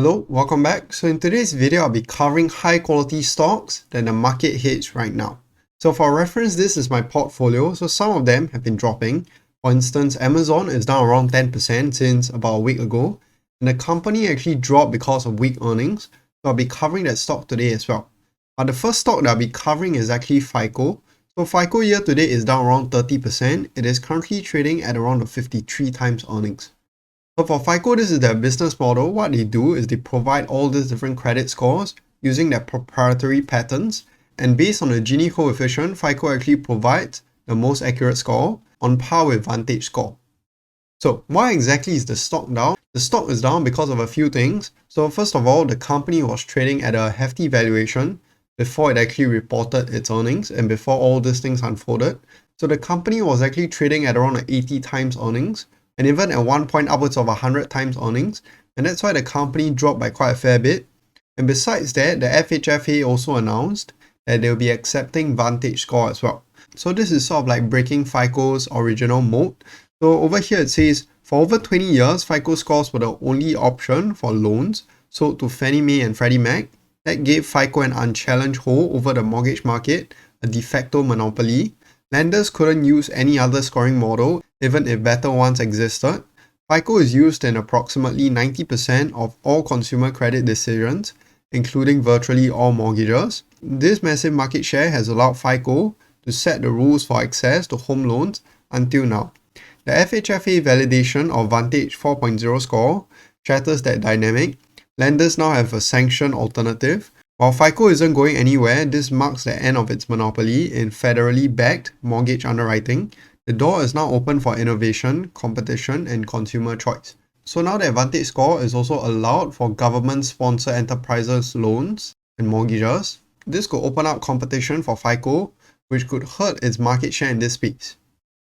Hello, welcome back. So in today's video, I'll be covering high quality stocks that the market hates right now. So for reference, this is my portfolio. So some of them have been dropping. For instance, Amazon is down around 10% since about a week ago. And the company actually dropped because of weak earnings. So I'll be covering that stock today as well. But the first stock that I'll be covering is actually FICO. So FICO year to date is down around 30%. It is currently trading at around 53 times earnings. So for FICO, this is their business model. What they do is they provide all these different credit scores using their proprietary patterns. And based on the Gini coefficient, FICO actually provides the most accurate score on par with Vantage score. So why exactly is the stock down? The stock is down because of a few things. So first of all, the company was trading at a hefty valuation before it actually reported its earnings and before all these things unfolded. So the company was actually trading at around 80 times earnings, and even at one point upwards of 100 times earnings, and that's why the company dropped by quite a fair bit. And besides that, the FHFA also announced that they'll be accepting Vantage score as well. So this is sort of like breaking FICO's original mold. So over here it says, for over 20 years, FICO scores were the only option for loans sold to Fannie Mae and Freddie Mac. That gave FICO an unchallenged hold over the mortgage market, a de facto monopoly. Lenders couldn't use any other scoring model, even if better ones existed. FICO is used in approximately 90% of all consumer credit decisions, including virtually all mortgages. This massive market share has allowed FICO to set the rules for access to home loans until now. The FHFA validation of Vantage 4.0 score shatters that dynamic. Lenders now have a sanctioned alternative. While FICO isn't going anywhere, this marks the end of its monopoly in federally backed mortgage underwriting. The door is now open for innovation, competition, and consumer choice. So now the Vantage score is also allowed for government-sponsored enterprises loans and mortgages. This could open up competition for FICO, which could hurt its market share in this space.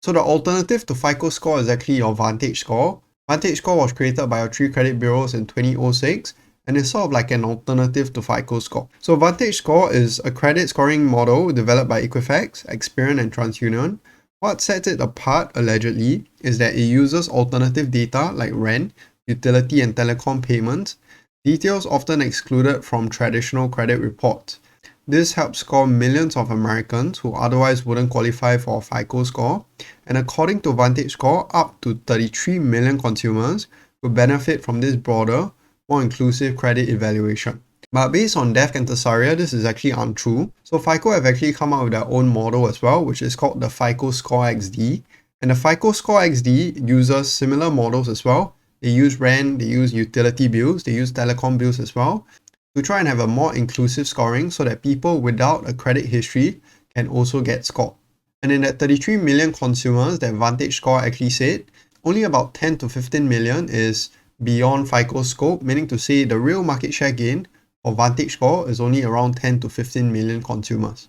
So the alternative to FICO score is actually your Vantage score. Vantage score was created by our three credit bureaus in 2006, and it's sort of like an alternative to FICO score. So Vantage score is a credit scoring model developed by Equifax, Experian, and TransUnion. What sets it apart, allegedly, is that it uses alternative data like rent, utility, and telecom payments, details often excluded from traditional credit reports. This helps score millions of Americans who otherwise wouldn't qualify for a FICO score, and according to Vantage score, up to 33 million consumers will benefit from this broader, more inclusive credit evaluation. But based on Def Cantasaria, this is actually untrue. So FICO have actually come out with their own model as well, which is called the FICO Score XD. And the FICO Score XD uses similar models as well. They use rent, they use utility bills, they use telecom bills as well, to try and have a more inclusive scoring so that people without a credit history can also get scored. And in that 33 million consumers that Vantage score actually said, only about 10 to 15 million is beyond FICO scope, meaning to say the real market share gain for Vantage score is only around 10 to 15 million consumers.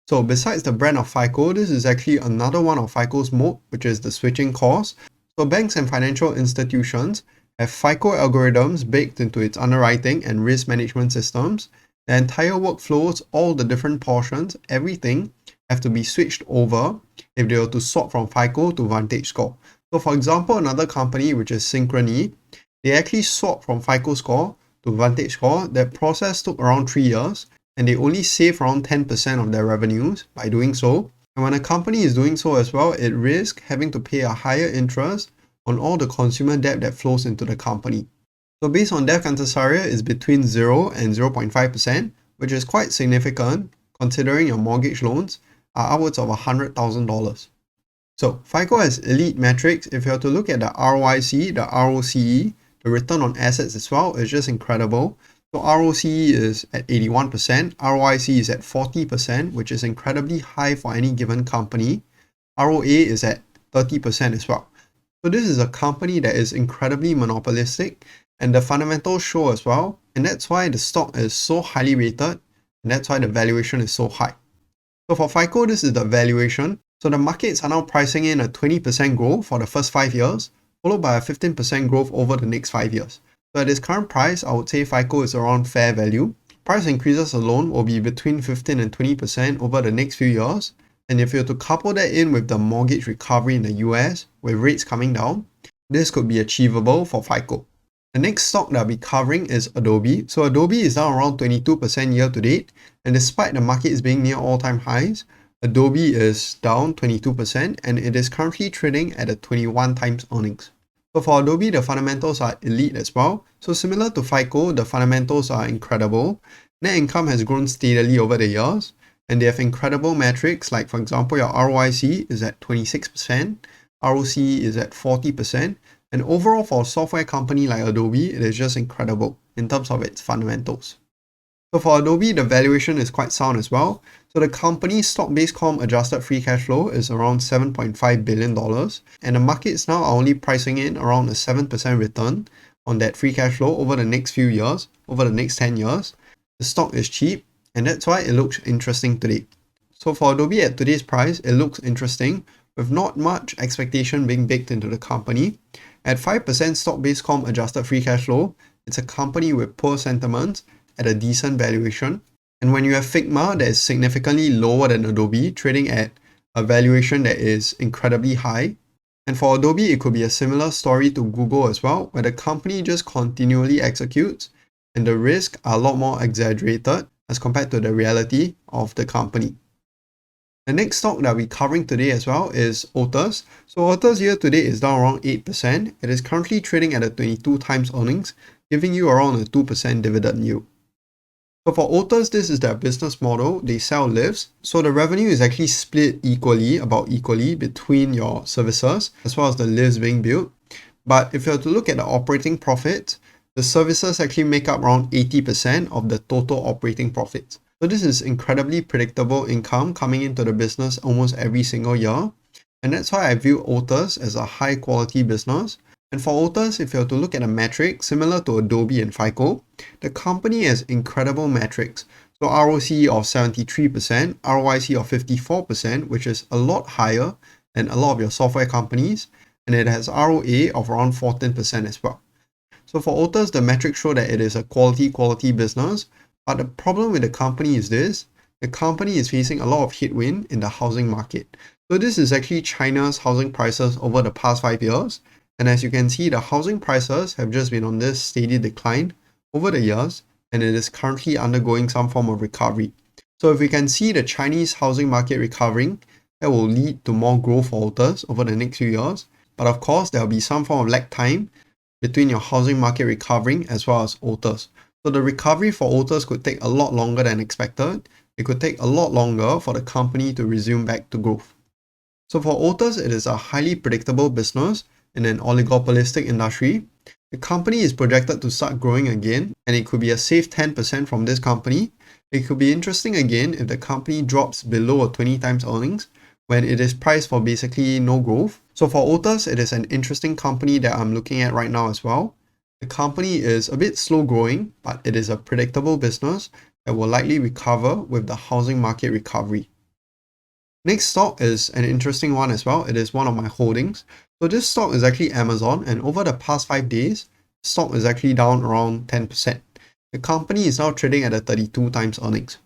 So besides the brand of FICO, this is actually another one of FICO's mode, which is the switching cost. So banks and financial institutions have FICO algorithms baked into its underwriting and risk management systems. The entire workflows, all the different portions, everything have to be switched over if they were to swap from FICO to Vantage score. So for example, another company which is Synchrony, they actually swapped from FICO score to Vantage score. That process took around 3 years, and they only saved around 10% of their revenues by doing so. And when a company is doing so as well, it risks having to pay a higher interest on all the consumer debt that flows into the company. So based on Def Cantasaria, it's between 0 and 0.5%, which is quite significant considering your mortgage loans are upwards of $100,000. So FICO has elite metrics. If you have to look at the ROIC, the ROCE, the return on assets as well, is just incredible. So ROCE is at 81%, ROIC is at 40%, which is incredibly high for any given company. ROA is at 30% as well. So this is a company that is incredibly monopolistic, and the fundamentals show as well, and that's why the stock is so highly rated, and that's why the valuation is so high. So for FICO, this is the valuation. So the markets are now pricing in a 20% growth for the first 5 years, followed by a 15% growth over the next 5 years. So at its current price, I would say FICO is around fair value. Price increases alone will be between 15 and 20% over the next few years. And if you were to couple that in with the mortgage recovery in the US, with rates coming down, this could be achievable for FICO. The next stock that I'll be covering is Adobe. So Adobe is down around 22% year to date, and despite the markets being near all-time highs, Adobe is down 22% and it is currently trading at a 21 times earnings. So for Adobe, the fundamentals are elite as well. So similar to FICO, the fundamentals are incredible. Net income has grown steadily over the years, and they have incredible metrics like, for example, your ROIC is at 26%, ROC is at 40%, and overall for a software company like Adobe, it is just incredible in terms of its fundamentals. So for Adobe, the valuation is quite sound as well. So the company's stock-based comp adjusted free cash flow is around $7.5 billion, and the markets now are only pricing in around a 7% return on that free cash flow over the next few years, over the next 10 years. The stock is cheap, and that's why it looks interesting today. So for Adobe at today's price, it looks interesting with not much expectation being baked into the company. At 5% stock-based comp adjusted free cash flow, it's a company with poor sentiments at a decent valuation. And when you have Figma that is significantly lower than Adobe, trading at a valuation that is incredibly high. And for Adobe, it could be a similar story to Google as well, where the company just continually executes and the risks are a lot more exaggerated as compared to the reality of the company. The next stock that we're covering today as well is Otis. So Otis year to date is down around 8%. It is currently trading at a 22 times earnings, giving you around a 2% dividend yield. So for Otis, this is their business model. They sell lifts. So the revenue is actually split about equally between your services as well as the lifts being built. But if you were to look at the operating profit, the services actually make up around 80% of the total operating profit. So this is incredibly predictable income coming into the business almost every single year. And that's why I view Otis as a high quality business. And for Otis, if you were to look at a metric similar to Adobe and FICO, the company has incredible metrics. So ROC of 73%, ROIC of 54%, which is a lot higher than a lot of your software companies. And it has ROA of around 14% as well. So for Otis, the metrics show that it is a quality business. But the problem with the company is this: the company is facing a lot of headwind in the housing market. So this is actually China's housing prices over the past 5 years. And as you can see, the housing prices have just been on this steady decline over the years, and it is currently undergoing some form of recovery. So if we can see the Chinese housing market recovering, that will lead to more growth for Otis over the next few years. But of course, there will be some form of lag time between your housing market recovering as well as Otis. So the recovery for Otis could take a lot longer than expected. It could take a lot longer for the company to resume back to growth. So for Otis, it is a highly predictable business in an oligopolistic industry. The company is projected to start growing again, and it could be a safe 10% from this company. It could be interesting again if the company drops below a 20 times earnings when it is priced for basically no growth. So for Otis, it is an interesting company that I'm looking at right now as well. The company is a bit slow growing, but it is a predictable business that will likely recover with the housing market recovery. Next stock is an interesting one as well. It is one of my holdings. So this stock is actually Amazon, and over the past 5 days, the stock is actually down around 10%. The company is now trading at a 32 times earnings.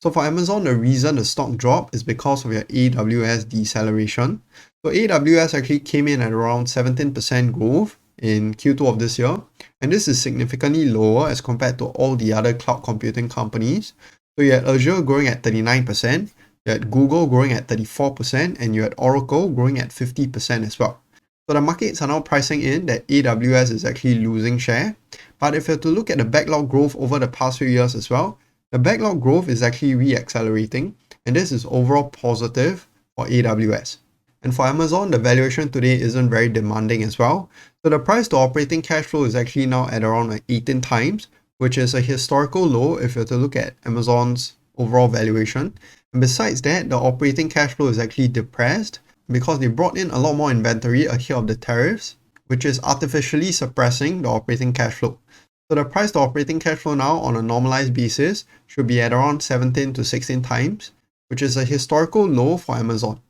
So for Amazon, the reason the stock dropped is because of your AWS deceleration. So AWS actually came in at around 17% growth in Q2 of this year, and this is significantly lower as compared to all the other cloud computing companies. So you had Azure growing at 39%, you had Google growing at 34%, and you had Oracle growing at 50% as well. So the markets are now pricing in that AWS is actually losing share. But if you have to look at the backlog growth over the past few years as well, the backlog growth is actually re-accelerating, and this is overall positive for AWS. And for Amazon, the valuation today isn't very demanding as well. So the price to operating cash flow is actually now at around 18 times, which is a historical low if you were to look at Amazon's overall valuation. And besides that, the operating cash flow is actually depressed because they brought in a lot more inventory ahead of the tariffs, which is artificially suppressing the operating cash flow. So the price to operating cash flow now on a normalized basis should be at around 17 to 16 times, which is a historical low for Amazon.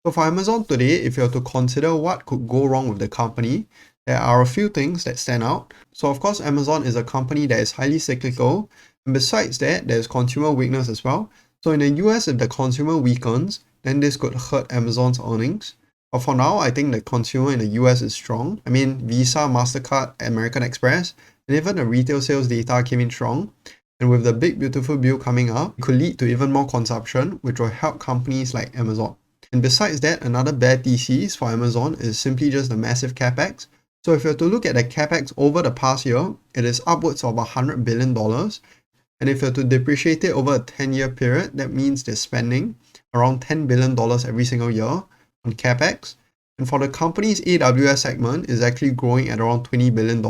So for Amazon today, if you were to consider what could go wrong with the company, there are a few things that stand out. So of course, Amazon is a company that is highly cyclical. And besides that, there's consumer weakness as well. So in the US, if the consumer weakens, then this could hurt Amazon's earnings. But for now, I think the consumer in the US is strong. I mean, Visa, MasterCard, American Express, and even the retail sales data came in strong. And with the big beautiful bill coming up, it could lead to even more consumption, which will help companies like Amazon. And besides that, another bear thesis for Amazon is simply just the massive capex. So if you were to look at the capex over the past year, it is upwards of $100 billion. And if you were to depreciate it over a 10-year period, that means they're spending around $10 billion every single year on capex. And for the company's AWS segment, is actually growing at around $20 billion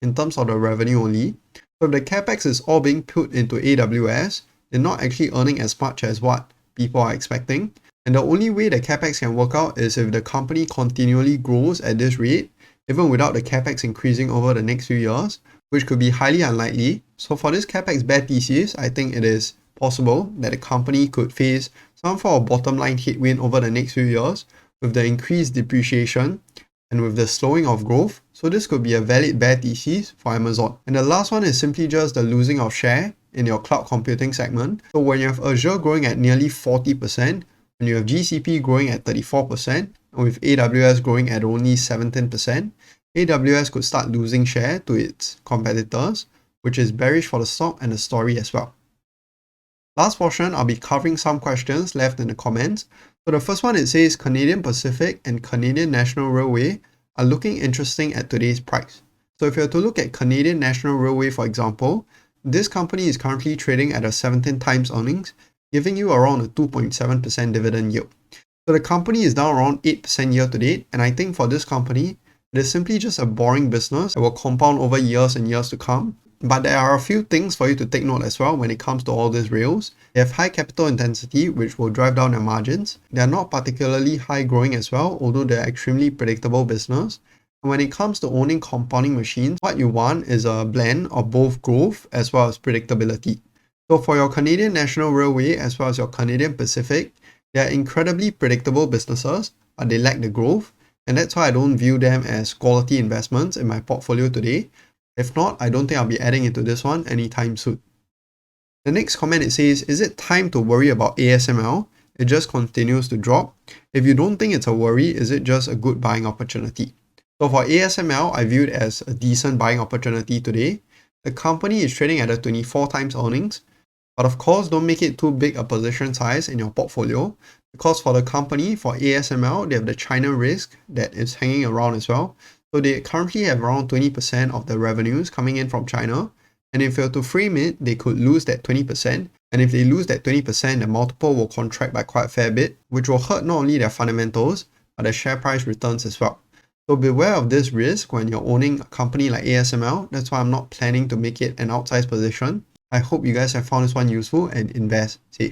in terms of the revenue only. So if the capex is all being put into AWS, they're not actually earning as much as what people are expecting. And the only way the capex can work out is if the company continually grows at this rate, even without the capex increasing over the next few years, which could be highly unlikely. So for this capex bear thesis, I think it is possible that the company could face some form of bottom line headwind over the next few years with the increased depreciation and with the slowing of growth. So this could be a valid bear thesis for Amazon. And the last one is simply just the losing of share in your cloud computing segment. So when you have Azure growing at nearly 40%, when you have GCP growing at 34%, and with AWS growing at only 17%, AWS could start losing share to its competitors, which is bearish for the stock and the story as well. Last portion, I'll be covering some questions left in the comments. So the first one, it says Canadian Pacific and Canadian National Railway are looking interesting at today's price. So if you were to look at Canadian National Railway, for example, this company is currently trading at a 17 times earnings, giving you around a 2.7% dividend yield. So the company is down around 8% year to date, and I think for this company, it is simply just a boring business that will compound over years and years to come. But there are a few things for you to take note as well when it comes to all these rails. They have high capital intensity, which will drive down their margins. They are not particularly high growing as well, although they're extremely predictable business. And when it comes to owning compounding machines, what you want is a blend of both growth as well as predictability. So for your Canadian National Railway as well as your Canadian Pacific, they are incredibly predictable businesses, but they lack the growth. And that's why I don't view them as quality investments in my portfolio today. If not, I don't think I'll be adding into this one anytime soon. The next comment, it says, is it time to worry about ASML? It just continues to drop. If you don't think it's a worry, is it just a good buying opportunity? So for ASML, I view it as a decent buying opportunity today. The company is trading at a 24 times earnings. But of course, don't make it too big a position size in your portfolio, because for the company, for ASML, they have the China risk that is hanging around as well. So they currently have around 20% of the revenues coming in from China. And if you were to frame it, they could lose that 20%. And if they lose that 20%, the multiple will contract by quite a fair bit, which will hurt not only their fundamentals, but the share price returns as well. So beware of this risk when you're owning a company like ASML. That's why I'm not planning to make it an outsized position. I hope you guys have found this one useful and invest safe.